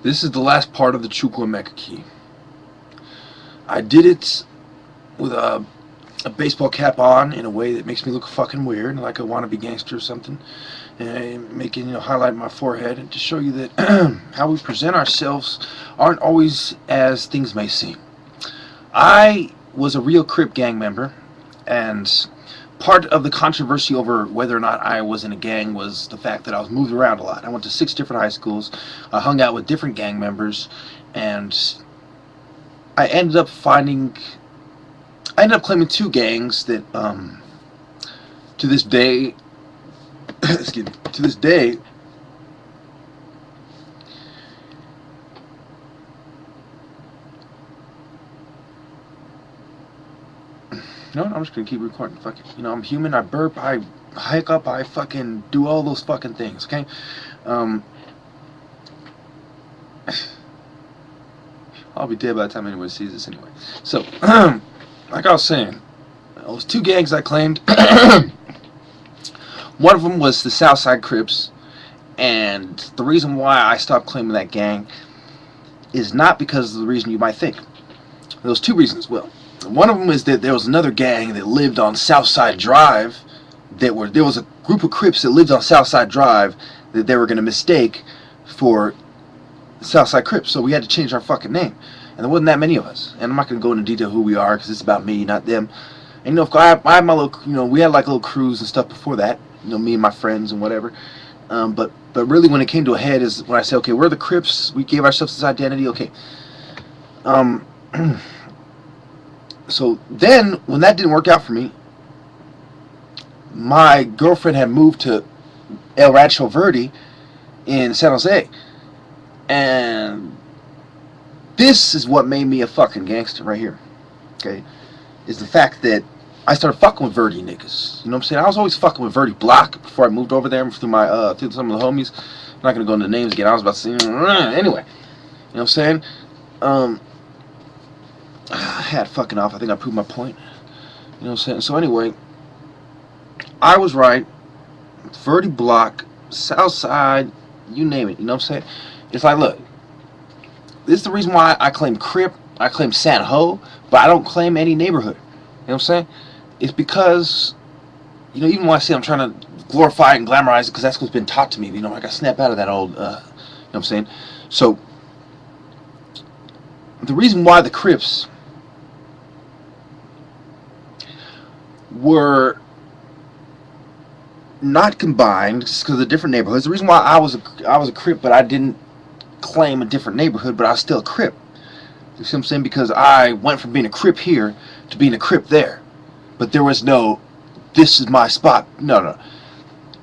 This is the last part of the chukwuemeka key. I did it with a baseball cap on in a way that makes me look fucking weird, like a wannabe gangster or something, and making, highlight my forehead, and to show you that how we present ourselves aren't always as things may seem. I was a real Crip gang member, and part of the controversy over whether or not I was in a gang was the fact that I was moved around a lot. I went to 6 different high schools. I hung out with different gang members, and I ended up claiming 2 gangs that, to this day, excuse me, to this day, no, I'm just gonna keep recording. Fuck it. I'm human. I burp. I hiccup. I fucking do all those fucking things. Okay. I'll be dead by the time anyone sees this anyway. So, like I was saying, those 2 gangs I claimed. One of them was the Southside Crips, and the reason why I stopped claiming that gang is not because of the reason you might think. There was 2 reasons. Well, one of them is that there was another gang that lived on Southside Drive. There was a group of Crips that lived on Southside Drive that they were going to mistake for Southside Crips, so we had to change our fucking name. And there wasn't that many of us. And I'm not going to go into detail who we are because it's about me, not them. And I had my little, we had like little crews and stuff before that. Me and my friends and whatever. But really, when it came to a head, is when I said, okay, we're the Crips. We gave ourselves this identity. Okay. So then, when that didn't work out for me, my girlfriend had moved to El Rancho Verde in San Jose. And this is what made me a fucking gangster right here. Okay? Is the fact that I started fucking with Verde niggas. You know what I'm saying? I was always fucking with Verde Block before I moved over there through my through some of the homies. I'm not gonna go into names again. I was about to say anyway. You know what I'm saying? I had fucking off. I think I proved my point. You know what I'm saying? So anyway, I was right. Verde Block, Southside, you name it. You know what I'm saying? It's like, look, this is the reason why I claim Crip, I claim San Ho, but I don't claim any neighborhood. You know what I'm saying? It's because, even when I say I'm trying to glorify it and glamorize it, because that's what's been taught to me. I got to snap out of that old, you know what I'm saying? So, the reason why the Crips were not combined because of the different neighborhoods. The reason why I was a Crip, but I didn't claim a different neighborhood, but I was still a Crip. You see what I'm saying? Because I went from being a Crip here to being a Crip there. But there was no, this is my spot. No.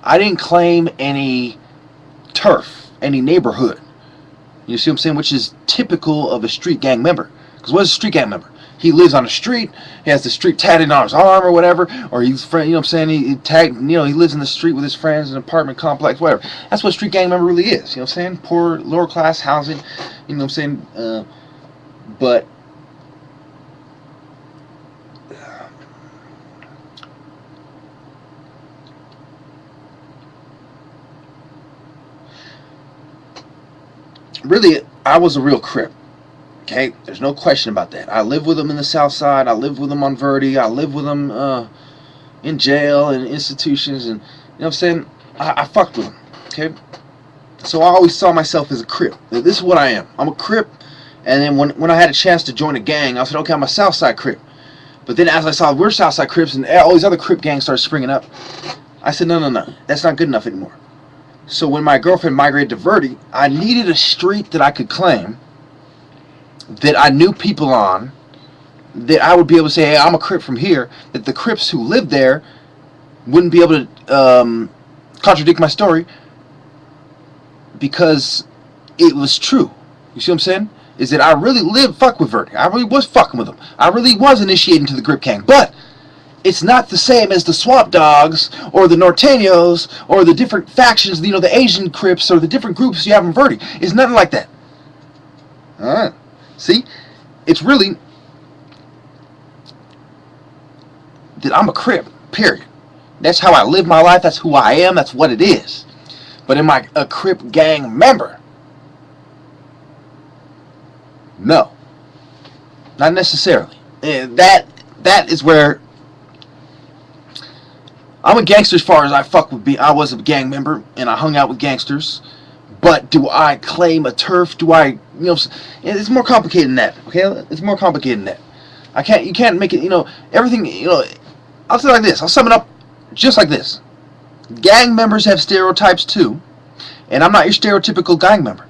I didn't claim any turf, any neighborhood. You see what I'm saying? Which is typical of a street gang member. Because what is a street gang member? He lives on the street, he has the street tatted on his arm or whatever, or he's friend, you know what I'm saying, he tagged, he lives in the street with his friends in an apartment complex, whatever. That's what a street gang member really is, you know what I'm saying? Poor, lower class housing, you know what I'm saying? But really, I was a real Crip. Okay, there's no question about that. I live with them in the South Side. I live with them on Verde. I live with them in jail and institutions, and you know what I'm saying. I fucked with them. Okay, so I always saw myself as a Crip. This is what I am. I'm a Crip, and then when I had a chance to join a gang, I said, okay, I'm a South Side Crip. But then as I saw we're South Side Crips and all these other Crip gangs started springing up, I said, no, that's not good enough anymore. So when my girlfriend migrated to Verde, I needed a street that I could claim, that I knew people on, that I would be able to say, hey, I'm a Crip from here, that the Crips who lived there wouldn't be able to contradict my story because it was true. You see what I'm saying? Is that I really fuck with Verde. I really was fucking with them. I really was initiating to the Crip gang. But it's not the same as the Swamp Dogs or the Norteños or the different factions, the Asian Crips or the different groups you have in Verde. It's nothing like that. Alright. See, it's really that I'm a Crip, period. That's how I live my life. That's who I am. That's what it is. But am I a Crip gang member? No. Not necessarily. That is where I'm a gangster as far as I was a gang member and I hung out with gangsters. But do I claim a turf? Do I, it's more complicated than that. Okay, it's more complicated than that. You can't make it. Everything. I'll say it like this. I'll sum it up just like this. Gang members have stereotypes too, and I'm not your stereotypical gang member.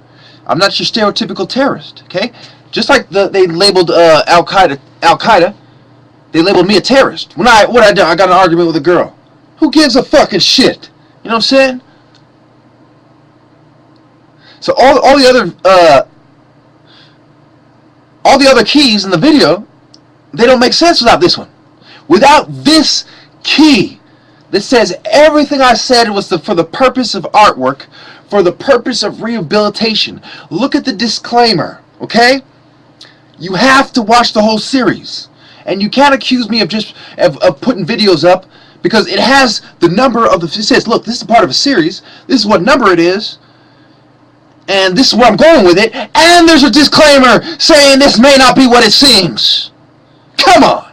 I'm not your stereotypical terrorist. Okay, just like they labeled Al Qaeda, they labeled me a terrorist. What I did, I got in an argument with a girl. Who gives a fucking shit? You know what I'm saying? So all the other keys in the video, they don't make sense without this one. Without this key that says everything I said was for the purpose of artwork, for the purpose of rehabilitation. Look at the disclaimer, okay? You have to watch the whole series. And you can't accuse me of just of putting videos up because it has the number of it says, look, this is part of a series. This is what number it is. And this is where I'm going with it. And there's a disclaimer saying this may not be what it seems. Come on.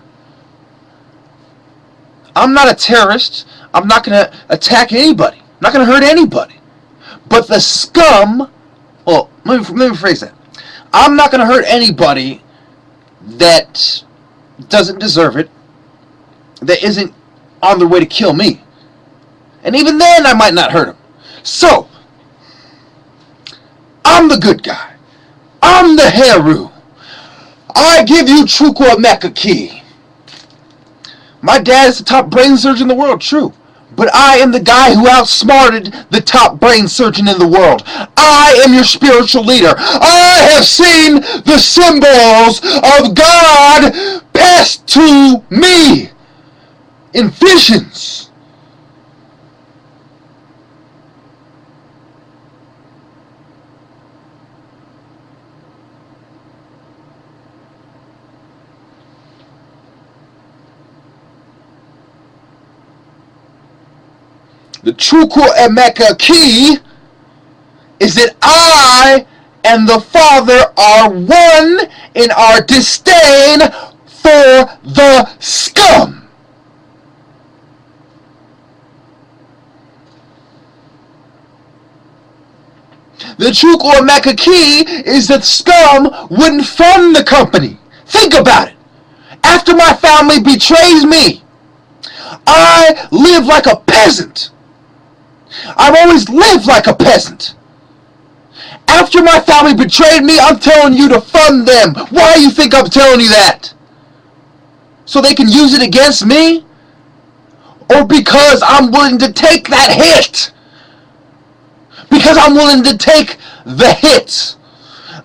I'm not a terrorist. I'm not going to attack anybody. I'm not going to hurt anybody. But the scum, well, let me rephrase that. I'm not going to hurt anybody that doesn't deserve it, that isn't on their way to kill me. And even then, I might not hurt them. So, I'm the good guy. I'm the Heru. I give you chukwuemeka key. My dad is the top brain surgeon in the world, true. But I am the guy who outsmarted the top brain surgeon in the world. I am your spiritual leader. I have seen the symbols of God passed to me in visions. The chukwuemeka key is that I and the Father are one in our disdain for the scum. The chukwuemeka key is that scum wouldn't fund the company. Think about it. After my family betrays me, I live like a peasant. I've always lived like a peasant. After my family betrayed me, I'm telling you to fund them. Why do you think I'm telling you that? So they can use it against me? Or because I'm willing to take that hit? Because I'm willing to take the hits.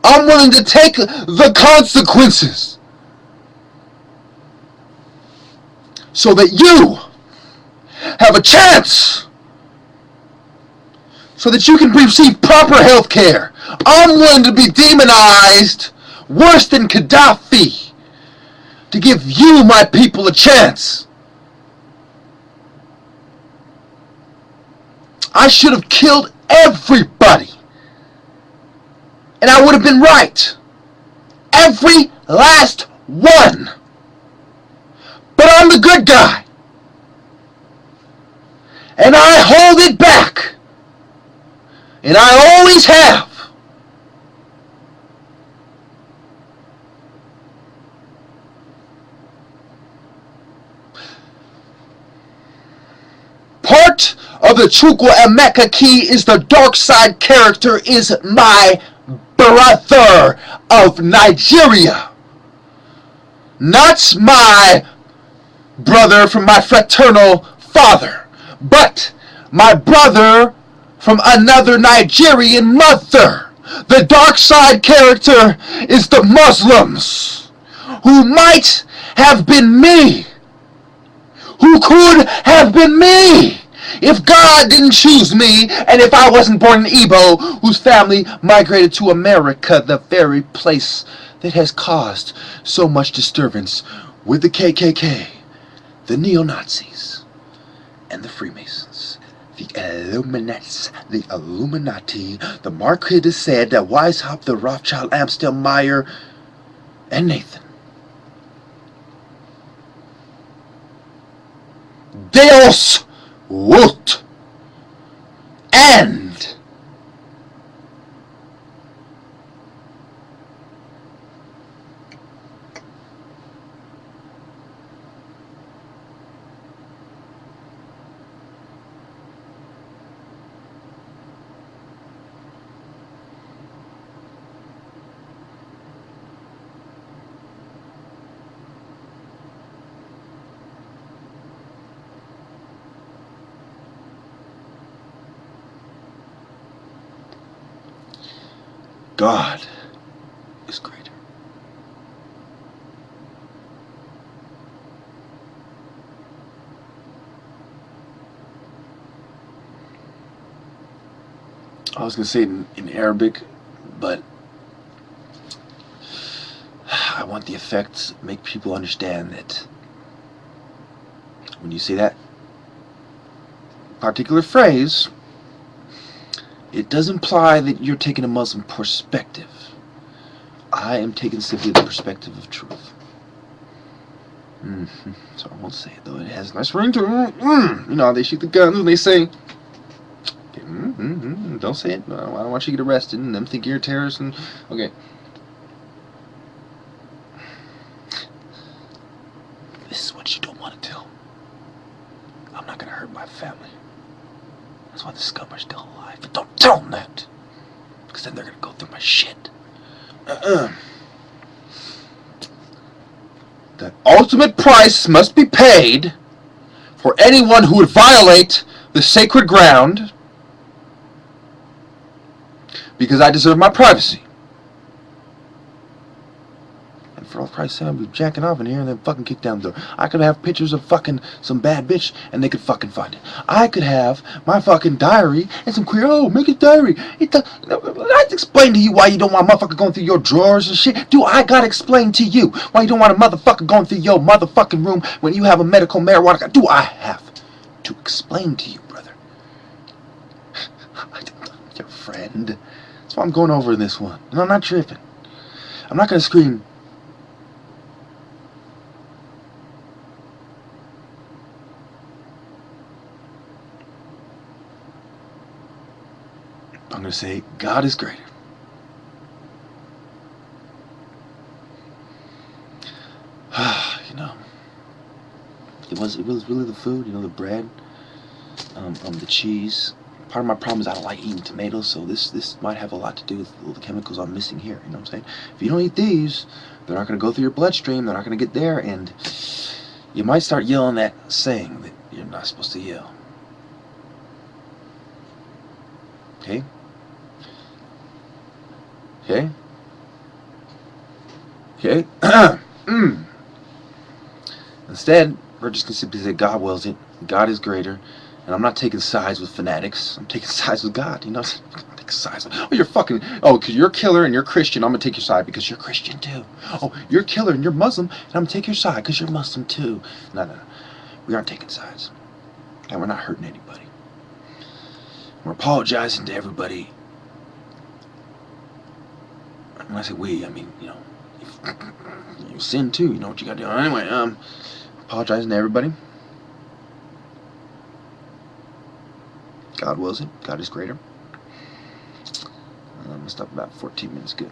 I'm willing to take the consequences. So that you have a chance. So that you can receive proper health care. I'm willing to be demonized worse than Gaddafi to give you, my people, a chance. I should have killed everybody. And I would have been right. Every last one. But I'm the good guy. And I hold it back. And I always have. Part of the chukwuemeka key is the dark side character is my brother of Nigeria. Not my brother from my fraternal father, but my brother from another Nigerian mother. The dark side character is the Muslims, who might have been me, who could have been me, if God didn't choose me, and if I wasn't born in Igbo, whose family migrated to America, the very place that has caused so much disturbance with the KKK, the neo-Nazis, and the Freemasons. The Illuminati, the Marquis de Sade, the Weishaupt, the Rothschild, Amstel, Meyer, and Nathan. Deus vult. And God is greater. I was going to say it in Arabic, but I want the effects to make people understand that when you say that particular phrase, it does imply that you're taking a Muslim perspective. I am taking simply the perspective of truth. So I won't say it, though. It has a nice ring to it. You know, they shoot the guns and they say, okay, don't say it. I don't want you to get arrested and them think you're a terrorist. And okay. This is what you don't want to do. I'm not going to hurt my family. That's why the scum are still alive. But don't tell them that. Because then they're going to go through my shit. The ultimate price must be paid for anyone who would violate the sacred ground, because I deserve my privacy. And for all Christ's sake, I'll be jacking off in here and then fucking kick down the door. I could have pictures of fucking some bad bitch and they could fucking find it. I could have my fucking diary and some queer, oh, make a diary. I explain to you why you don't want motherfucker going through your drawers and shit. Do I gotta explain to you why you don't want a motherfucker going through your motherfucking room when you have a medical marijuana? Do I have to explain to you, brother? I'm your friend. That's why I'm going over this one. And I'm not tripping. I'm not gonna scream, I'm going to say, God is greater. You know, it was really the food, you know, the bread, the cheese. Part of my problem is I don't like eating tomatoes, so this might have a lot to do with all the chemicals I'm missing here, you know what I'm saying? If you don't eat these, they're not going to go through your bloodstream, they're not going to get there, and you might start yelling that saying that you're not supposed to yell. Okay? Okay? Okay? Instead, we're just going to simply say God wills it, God is greater, and I'm not taking sides with fanatics, I'm taking sides with God, you know? I'm taking sides with, oh, you're fucking, oh, because you're a killer and you're Christian, I'm going to take your side because you're Christian too. Oh, you're a killer and you're Muslim, and I'm going to take your side because you're Muslim too. No. We aren't taking sides. And we're not hurting anybody. We're apologizing to everybody. When I say we, I mean, you know, you sin too, you know what you gotta do. Anyway, apologizing to everybody. God wills it. God is greater. I'm gonna stop about 14 minutes. Good.